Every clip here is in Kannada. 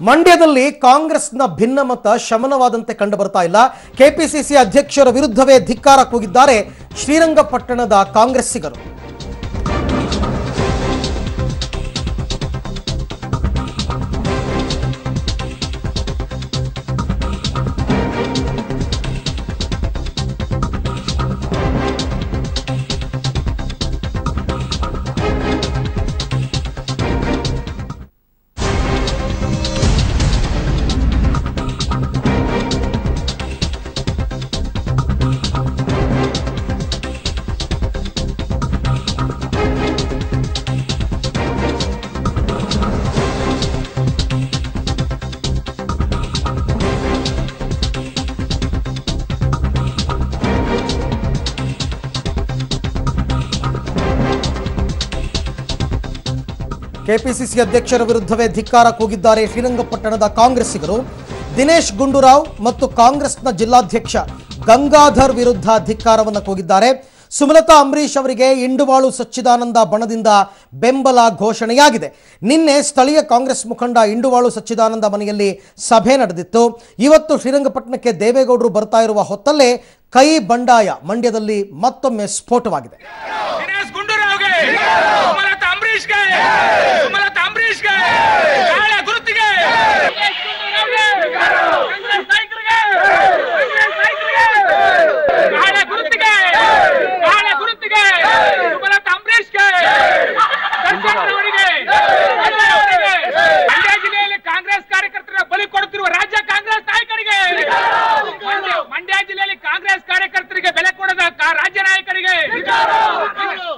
ಮಂಡ್ಯದಲ್ಲಿ ಕಾಂಗ್ರೆಸ್ನ ಭಿನ್ನಮತ ಶಮನವಾದಂತೆ ಕಂಡು ಬರ್ತಾ ಇಲ್ಲ. ಕೆಪಿಸಿಸಿ ಅಧ್ಯಕ್ಷರ ವಿರುದ್ಧವೇ ಧಿಕ್ಕಾರ ಕೂಗಿದ್ದಾರೆ ಶ್ರೀರಂಗಪಟ್ಟಣದ ಕಾಂಗ್ರೆಸ್ಸಿಗರು. ಕೆಪಿಸಿಸಿ ಅಧ್ಯಕ್ಷರ ವಿರುದ್ಧವೇ ಧಿಕ್ಕಾರ ಕೂಗಿದ್ದಾರೆ ಶ್ರೀರಂಗಪಟ್ಟಣದ ಕಾಂಗ್ರೆಸ್ಸಿಗರು. ದಿನೇಶ್ ಗುಂಡೂರಾವ್ ಮತ್ತು ಕಾಂಗ್ರೆಸ್ನ ಜಿಲ್ಲಾಧ್ಯಕ್ಷ ಗಂಗಾಧರ್ ವಿರುದ್ಧ ಧಿಕ್ಕಾರವನ್ನು ಕೂಗಿದ್ದಾರೆ. ಸುಮಲತಾ ಅಂಬರೀಶ್ ಅವರಿಗೆ ಇಂಡುವಾಳು ಸಚ್ಚಿದಾನಂದ ಬಣದಿಂದ ಬೆಂಬಲ ಘೋಷಣೆಯಾಗಿದೆ. ನಿನ್ನೆ ಸ್ಥಳೀಯ ಕಾಂಗ್ರೆಸ್ ಮುಖಂಡ ಇಂಡುವಾಳು ಸಚ್ಚಿದಾನಂದ ಮನೆಯಲ್ಲಿ ಸಭೆ ನಡೆದಿತ್ತು. ಇವತ್ತು ಶ್ರೀರಂಗಪಟ್ಟಣಕ್ಕೆ ದೇವೇಗೌಡರು ಬರ್ತಾ ಇರುವ ಹೊತ್ತಲ್ಲೇ ಕೈ ಬಂಡಾಯ ಮಂಡ್ಯದಲ್ಲಿ ಮತ್ತೊಮ್ಮೆ ಸ್ಫೋಟವಾಗಿದೆ. ಕಾಂಗ್ರೆಸ್ ಕಾರ್ಯಕರ್ತರ ಬಲಿ ಕೊಡುತ್ತಿರುವ ರಾಜ್ಯ ಕಾಂಗ್ರೆಸ್ ನಾಯಕರಿಗೆ, ಮಂಡ್ಯ ಜಿಲ್ಲೆಯಲ್ಲಿ ಕಾಂಗ್ರೆಸ್ ಕಾರ್ಯಕರ್ತರಿಗೆ ಬೆಲೆ ಕೊಡದ ರಾಜ್ಯ ನಾಯಕರಿಗೆ,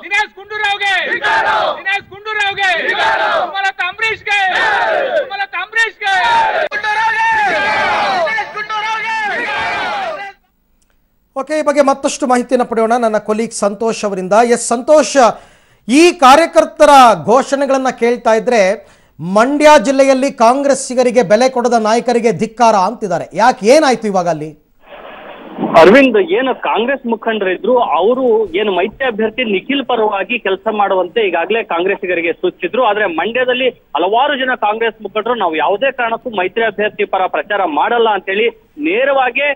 ದಿನೇಶ್ ಗುಂಡೂರಾವ್ಗೆ, ಸುಮಲತಾ ಅಂಬರೀಶ್ಗೆ, ಓಕೆ, ಈ ಬಗ್ಗೆ ಮತ್ತಷ್ಟು ಮಾಹಿತಿಯನ್ನು ಪಡೆಯೋಣ ನನ್ನ ಕೊಲೀಗ್ ಸಂತೋಷ್ ಅವರಿಂದ. ಎಸ್ ಸಂತೋಷ್, ಈ ಕಾರ್ಯಕರ್ತರ ಘೋಷಣೆಗಳನ್ನ ಕೇಳ್ತಾ ಇದ್ರೆ ಮಂಡ್ಯ ಜಿಲ್ಲೆಯಲ್ಲಿ ಕಾಂಗ್ರೆಸ್ಸಿಗರಿಗೆ ಬೆಲೆ ಕೊಡದ ನಾಯಕರಿಗೆ ಧಿಕ್ಕಾರ ಅಂತಿದ್ದಾರೆ. ಯಾಕೆ, ಏನಾಯ್ತು ಇವಾಗ ಅಲ್ಲಿ? ಅರವಿಂದ್, ಏನು ಕಾಂಗ್ರೆಸ್ ಮುಖಂಡರಿದ್ರು ಅವರು ಏನು ಮೈತ್ರಿ ಅಭ್ಯರ್ಥಿ ನಿಖಿಲ್ ಪರವಾಗಿ ಕೆಲಸ ಮಾಡುವಂತೆ ಈಗಾಗಲೇ ಕಾಂಗ್ರೆಸ್ಸಿಗರಿಗೆ ಸೂಚಿಸಿದ್ರು. ಆದ್ರೆ ಮಂಡ್ಯದಲ್ಲಿ ಹಲವಾರು ಜನ ಕಾಂಗ್ರೆಸ್ ಮುಖಂಡರು ನಾವು ಯಾವುದೇ ಕಾರಣಕ್ಕೂ ಮೈತ್ರಿ ಅಭ್ಯರ್ಥಿ ಪರ ಪ್ರಚಾರ ಮಾಡಲ್ಲ ಅಂತೇಳಿ ನೇರವಾಗಿ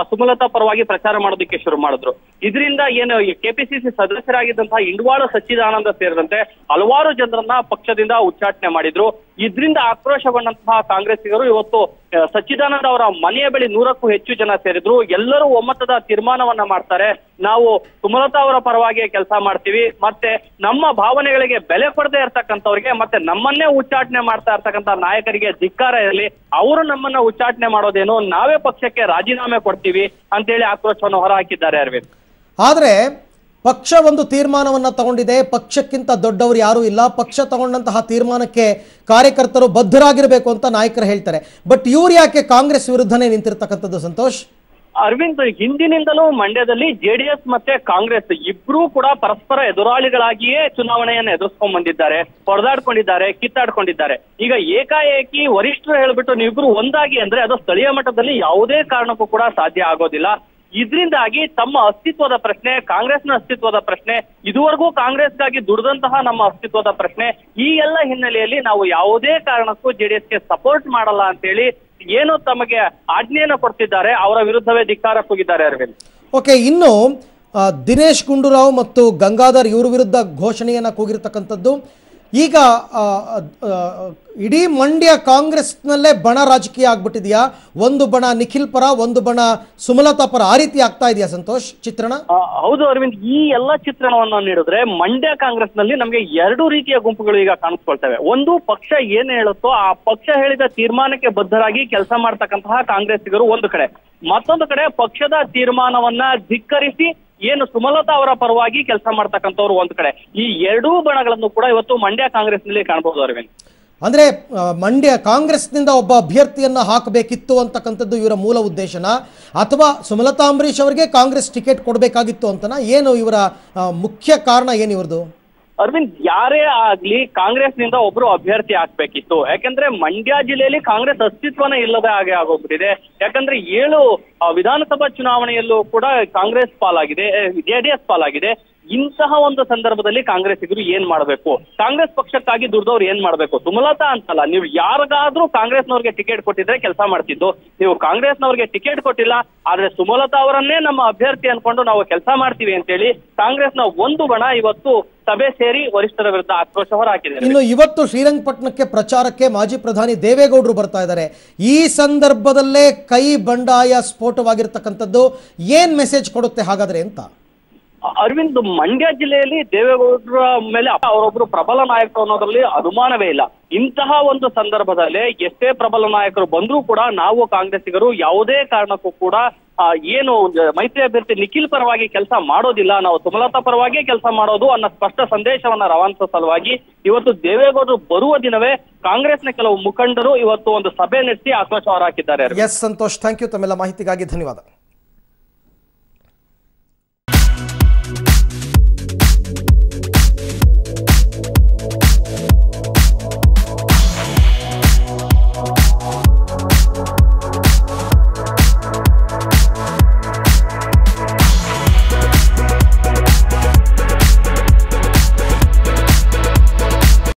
ಸುಮಲತಾ ಪರವಾಗಿ ಪ್ರಚಾರ ಮಾಡೋದಕ್ಕೆ ಶುರು ಮಾಡಿದ್ರು. ಇದರಿಂದ ಏನು ಕೆಪಿಸಿಸಿ ಸದಸ್ಯರಾಗಿದ್ದಂತಹ ಇಂಡುವಾಳು ಸಚ್ಚಿದಾನಂದ ಸೇರಿದಂತೆ ಹಲವಾರು ಜನರನ್ನ ಪಕ್ಷದಿಂದ ಉಚ್ಚಾಟನೆ ಮಾಡಿದ್ರು. ಇದರಿಂದ ಆಕ್ರೋಶಗೊಂಡಂತಹ ಕಾಂಗ್ರೆಸ್ಸಿಗರು ಇವತ್ತು ಸಚ್ಚಿದಾನಂದ ಅವರ ಮನೆಯ ಬಳಿ 100ಕ್ಕೂ ಹೆಚ್ಚು ಜನ ಸೇರಿದ್ರು. ಎಲ್ಲರೂ ಒಮ್ಮತದ ತೀರ್ಮಾನವನ್ನ ಮಾಡ್ತಾರೆ. ನಾವು ಸುಮಲತಾ ಅವರ ಪರವಾಗಿ ಕೆಲಸ ಮಾಡ್ತೀವಿ, ಮತ್ತೆ ನಮ್ಮ ಭಾವನೆಗಳಿಗೆ ಬೆಲೆ ಕೊಡದೇ ಇರ್ತಕ್ಕಂಥವ್ರಿಗೆ ಮತ್ತೆ ನಮ್ಮನ್ನೇ ಉಚ್ಚಾಟನೆ ಮಾಡ್ತಾ ಇರ್ತಕ್ಕಂಥ ನಾಯಕರಿಗೆ ಧಿಕ್ಕಾರ ಇರಲಿ, ಅವರು ನಮ್ಮನ್ನ ಉಚ್ಚಾಟನೆ ಮಾಡೋದೇನು, ನಾವೇ ಪಕ್ಷಕ್ಕೆ ರಾಜೀನಾಮೆ ಕೊಡ್ತೀವಿ ಅಂತೇಳಿ ಆಕ್ರೋಶವನ್ನು ಹೊರಹಾಕಿದ್ದಾರೆ. ಅರವಿಂದ್, ಆದ್ರೆ ಪಕ್ಷ ಒಂದು ತೀರ್ಮಾನವನ್ನ ತಗೊಂಡಿದೆ, ಪಕ್ಷಕ್ಕಿಂತ ದೊಡ್ಡವರು ಯಾರೂ ಇಲ್ಲ, ಪಕ್ಷ ತಗೊಂಡಂತಹ ತೀರ್ಮಾನಕ್ಕೆ ಕಾರ್ಯಕರ್ತರು ಬದ್ಧರಾಗಿರ್ಬೇಕು ಅಂತ ನಾಯಕರು ಹೇಳ್ತಾರೆ. ಬಟ್ ಇವ್ರು ಯಾಕೆ ಕಾಂಗ್ರೆಸ್ ವಿರುದ್ಧನೇ ನಿಂತಿರ್ತಕ್ಕಂಥದ್ದು ಸಂತೋಷ್? ಅರವಿಂದ್, ಹಿಂದಿನಿಂದಲೂ ಮಂಡ್ಯದಲ್ಲಿ ಜೆಡಿಎಸ್ ಮತ್ತೆ ಕಾಂಗ್ರೆಸ್ ಇಬ್ರು ಕೂಡ ಪರಸ್ಪರ ಎದುರಾಳಿಗಳಾಗಿಯೇ ಚುನಾವಣೆಯನ್ನು ಎದುರಿಸ್ಕೊಂಡ್ ಬಂದಿದ್ದಾರೆ, ಹೊಡೆದಾಡ್ಕೊಂಡಿದ್ದಾರೆ, ಕಿತ್ತಾಡ್ಕೊಂಡಿದ್ದಾರೆ. ಈಗ ಏಕಾಏಕಿ ವರಿಷ್ಠರು ಹೇಳ್ಬಿಟ್ಟು ನೀವಿಬ್ರು ಒಂದಾಗಿ ಅಂದ್ರೆ ಅದು ಸ್ಥಳೀಯ ಮಟ್ಟದಲ್ಲಿ ಯಾವುದೇ ಕಾರಣಕ್ಕೂ ಕೂಡ ಸಾಧ್ಯ ಆಗೋದಿಲ್ಲ. ಇದರಿಂದಾಗಿ ತಮ್ಮ ಅಸ್ತಿತ್ವದ ಪ್ರಶ್ನೆ, ಕಾಂಗ್ರೆಸ್ನ ಅಸ್ತಿತ್ವದ ಪ್ರಶ್ನೆ, ಇದುವರೆಗೂ ಕಾಂಗ್ರೆಸ್ಗಾಗಿ ದುಡಿದಂತಹ ನಮ್ಮ ಅಸ್ತಿತ್ವದ ಪ್ರಶ್ನೆ, ಈ ಎಲ್ಲ ಹಿನ್ನೆಲೆಯಲ್ಲಿ ನಾವು ಯಾವುದೇ ಕಾರಣಕ್ಕೂ ಜೆಡಿಎಸ್ಗೆ ಸಪೋರ್ಟ್ ಮಾಡಲ್ಲ ಅಂತೇಳಿ ಏನು ತಮಗೆ ಆಜ್ಞೆಯನ್ನು ಕೊಡ್ತಿದ್ದಾರೆ, ಅವರ ವಿರುದ್ಧವೇ ಧಿಕ್ಕಾರ ಕೂಗಿದ್ದಾರೆ. ಅರವಿಂದ್, ಓಕೆ, ಇನ್ನು ದಿನೇಶ್ ಗುಂಡೂರಾವ್ ಮತ್ತು ಗಂಗಾಧರ್ ಇವ್ರ ವಿರುದ್ಧ ಘೋಷಣೆಯನ್ನ ಕೂಗಿರ್ತಕ್ಕಂಥದ್ದು. ಈಗ ಇಡೀ ಮಂಡ್ಯ ಕಾಂಗ್ರೆಸ್ನಲ್ಲೇ ಬಣ ರಾಜಕೀಯ ಆಗ್ಬಿಟ್ಟಿದೆಯಾ? ಒಂದು ಬಣ ನಿಖಿಲ್ ಪರ, ಒಂದು ಬಣ ಸುಮಲತಾ ಪರ, ಆ ರೀತಿ ಆಗ್ತಾ ಇದೆಯಾ ಸಂತೋಷ್ ಚಿತ್ರಣ? ಹೌದು ಅರವಿಂದ್, ಈ ಎಲ್ಲ ಚಿತ್ರಣವನ್ನು ನೀಡಿದ್ರೆ ಮಂಡ್ಯ ಕಾಂಗ್ರೆಸ್ ನಲ್ಲಿ ನಮಗೆ ಎರಡು ರೀತಿಯ ಗುಂಪುಗಳು ಈಗ ಕಾಣಿಸ್ಕೊಳ್ತವೆ. ಒಂದು, ಪಕ್ಷ ಏನ್ ಹೇಳುತ್ತೋ ಆ ಪಕ್ಷ ಹೇಳಿದ ತೀರ್ಮಾನಕ್ಕೆ ಬದ್ಧರಾಗಿ ಕೆಲಸ ಮಾಡ್ತಕ್ಕಂತಹ ಕಾಂಗ್ರೆಸ್ಸಿಗರು ಒಂದು ಕಡೆ, ಮತ್ತೊಂದು ಕಡೆ ಪಕ್ಷದ ತೀರ್ಮಾನವನ್ನ ಧಿಕ್ಕರಿಸಿ ಏನು ಸುಮಲತಾ ಅವರ ಪರವಾಗಿ ಕೆಲಸ ಮಾಡ್ತಕ್ಕಂಥವ್ರು ಒಂದು ಕಡೆ. ಈ ಎರಡೂ ಬಣಗಳನ್ನು ಕೂಡ ಇವತ್ತು ಮಂಡ್ಯ ಕಾಂಗ್ರೆಸ್ ನಲ್ಲಿ ಕಾಣಬಹುದು. ಅರವಿಂದ್, ಅಂದ್ರೆ ಮಂಡ್ಯ ಕಾಂಗ್ರೆಸ್ನಿಂದ ಒಬ್ಬ ಅಭ್ಯರ್ಥಿಯನ್ನ ಹಾಕಬೇಕಿತ್ತು ಅಂತಕ್ಕಂಥದ್ದು ಇವರ ಮೂಲ ಉದ್ದೇಶನ, ಅಥವಾ ಸುಮಲತಾ ಅಂಬರೀಶ್ ಅವರಿಗೆ ಕಾಂಗ್ರೆಸ್ ಟಿಕೆಟ್ ಕೊಡಬೇಕಾಗಿತ್ತು ಅಂತನಾ? ಏನು ಇವರ ಮುಖ್ಯ ಕಾರಣ ಏನು ಇವ್ರದ್ದು? ಅರವಿಂದ್, ಯಾರೇ ಆಗ್ಲಿ ಕಾಂಗ್ರೆಸ್ ನಿಂದ ಒಬ್ರು ಅಭ್ಯರ್ಥಿ ಆಗ್ಬೇಕಿತ್ತು. ಯಾಕಂದ್ರೆ ಮಂಡ್ಯ ಜಿಲ್ಲೆಯಲ್ಲಿ ಕಾಂಗ್ರೆಸ್ ಅಸ್ತಿತ್ವನೇ ಇಲ್ಲದೆ ಹಾಗೆ ಆಗೋಗ್ಬಿಟ್ಟಿದೆ. ಯಾಕಂದ್ರೆ 7 ವಿಧಾನಸಭಾ ಚುನಾವಣೆಯಲ್ಲೂ ಕೂಡ ಕಾಂಗ್ರೆಸ್ ಪಾಲಾಗಿದೆ, ಜೆಡಿಎಸ್ ಪಾಲಾಗಿದೆ. ಇಂತಹ ಒಂದು ಸಂದರ್ಭದಲ್ಲಿ ಕಾಂಗ್ರೆಸ್ಸಿಗರು ಏನ್ ಮಾಡಬೇಕು, ಕಾಂಗ್ರೆಸ್ ಪಕ್ಷಕ್ಕಾಗಿ ದುಡ್ದವ್ರು ಏನ್ ಮಾಡಬೇಕು? ಸುಮಲತಾ ಅಂತಲ್ಲ, ನೀವು ಯಾರಿಗಾದ್ರೂ ಕಾಂಗ್ರೆಸ್ನವ್ರಿಗೆ ಟಿಕೆಟ್ ಕೊಟ್ಟಿದ್ರೆ ಕೆಲಸ ಮಾಡ್ತಿದ್ದು. ನೀವು ಕಾಂಗ್ರೆಸ್ನವ್ರಿಗೆ ಟಿಕೆಟ್ ಕೊಟ್ಟಿಲ್ಲ, ಆದ್ರೆ ಸುಮಲತಾ ಅವರನ್ನೇ ನಮ್ಮ ಅಭ್ಯರ್ಥಿ ಅನ್ಕೊಂಡು ನಾವು ಕೆಲಸ ಮಾಡ್ತೀವಿ ಅಂತೇಳಿ ಕಾಂಗ್ರೆಸ್ನ ಒಂದು ಬಣ ಇವತ್ತು ಸಭೆ ಸೇರಿ ವರಿಷ್ಠರ ವಿರುದ್ಧ ಆಕ್ರೋಶ ಹೊರಹಾಕಿದ್ದಾರೆ. ಇನ್ನು ಇವತ್ತು ಶ್ರೀರಂಗಪಟ್ಟಣಕ್ಕೆ ಪ್ರಚಾರಕ್ಕೆ ಮಾಜಿ ಪ್ರಧಾನಿ ದೇವೇಗೌಡರು ಬರ್ತಾ ಇದ್ದಾರೆ. ಈ ಸಂದರ್ಭದಲ್ಲೇ ಕೈ ಬಂಡಾಯ ಸ್ಫೋಟವಾಗಿರ್ತಕ್ಕಂಥದ್ದು ಏನ್ ಮೆಸೇಜ್ ಕೊಡುತ್ತೆ ಹಾಗಾದ್ರೆ ಅಂತ? ಅರವಿಂದ್, ಮಂಡ್ಯ ಜಿಲ್ಲೆಯಲ್ಲಿ ದೇವೇಗೌಡರ ಮೇಲೆ ಅವರೊಬ್ರು ಪ್ರಬಲ ನಾಯಕರು ಅನ್ನೋದ್ರಲ್ಲಿ ಅನುಮಾನವೇ ಇಲ್ಲ. ಇಂತಹ ಒಂದು ಸಂದರ್ಭದಲ್ಲಿ ಎಷ್ಟೇ ಪ್ರಬಲ ನಾಯಕರು ಬಂದ್ರೂ ಕೂಡ ನಾವು ಕಾಂಗ್ರೆಸ್ಸಿಗರು ಯಾವುದೇ ಕಾರಣಕ್ಕೂ ಕೂಡ ಏನು ಮೈತ್ರಿ ಅಭ್ಯರ್ಥಿ ನಿಖಿಲ್ ಪರವಾಗಿ ಕೆಲಸ ಮಾಡೋದಿಲ್ಲ, ನಾವು ಸುಮಲತಾ ಪರವಾಗಿ ಕೆಲಸ ಮಾಡೋದು ಅನ್ನೋ ಸ್ಪಷ್ಟ ಸಂದೇಶವನ್ನ ರವಾನಿಸೋ ಸಲುವಾಗಿ ಇವತ್ತು ದೇವೇಗೌಡರು ಬರುವ ದಿನವೇ ಕಾಂಗ್ರೆಸ್ನ ಕೆಲವು ಮುಖಂಡರು ಇವತ್ತು ಒಂದು ಸಭೆ ನಡೆಸಿ ಆಕ್ರೋಶ ಹೊರಹಾಕಿದ್ದಾರೆ. S Santosh, thank you. ತಮ್ಮೆಲ್ಲ ಮಾಹಿತಿಗಾಗಿ ಧನ್ಯವಾದ.